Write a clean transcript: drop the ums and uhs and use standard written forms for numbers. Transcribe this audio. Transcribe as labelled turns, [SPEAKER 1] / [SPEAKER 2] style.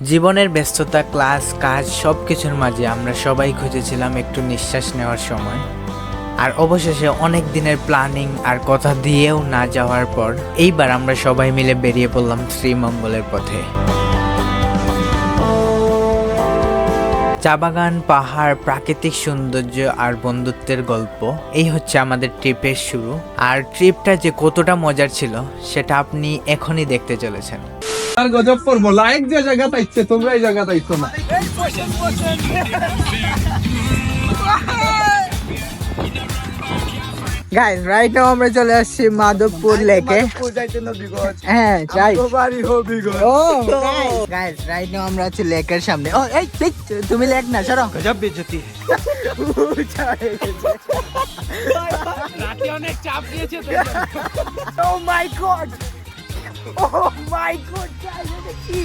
[SPEAKER 1] জীবনের ব্যস্ততা, ক্লাস, কাজ সবকিছুর মাঝে আমরা সবাই খুঁজেছিলাম একটু নিঃশ্বাস নেওয়ার সময়। আর অবশেষে অনেক দিনের প্ল্যানিং আর কথা দিয়েও না যাওয়ার পর এইবার আমরা সবাই মিলে বেরিয়ে পড়লাম শ্রীমঙ্গলের পথে। চা বাগান, পাহাড়, প্রাকৃতিক সৌন্দর্য আর বন্ধুত্বের গল্প, এই হচ্ছে আমাদের ট্রিপের শুরু। আর ট্রিপটা যে কতটা মজার ছিল সেটা আপনি এখনই দেখতে চলেছেন।
[SPEAKER 2] আর গজব পড়বো লাইক যে জায়গা তাইছে তোমরা এই জায়গা তাইছো না।
[SPEAKER 3] গাইস রাইট নাও আমরা চলে আসছি মাধবপুর লেকে। হ্যাঁ যাই ও গাইস রাইট নাও আমরা আছি লেকের সামনে। ও এই তুমি লেক না সরো
[SPEAKER 1] গজব বেজতি।
[SPEAKER 2] রাতে অনেক চাপ দিয়েছে তো।
[SPEAKER 3] ও মাই গড ও মাই গড গাইস এটা কি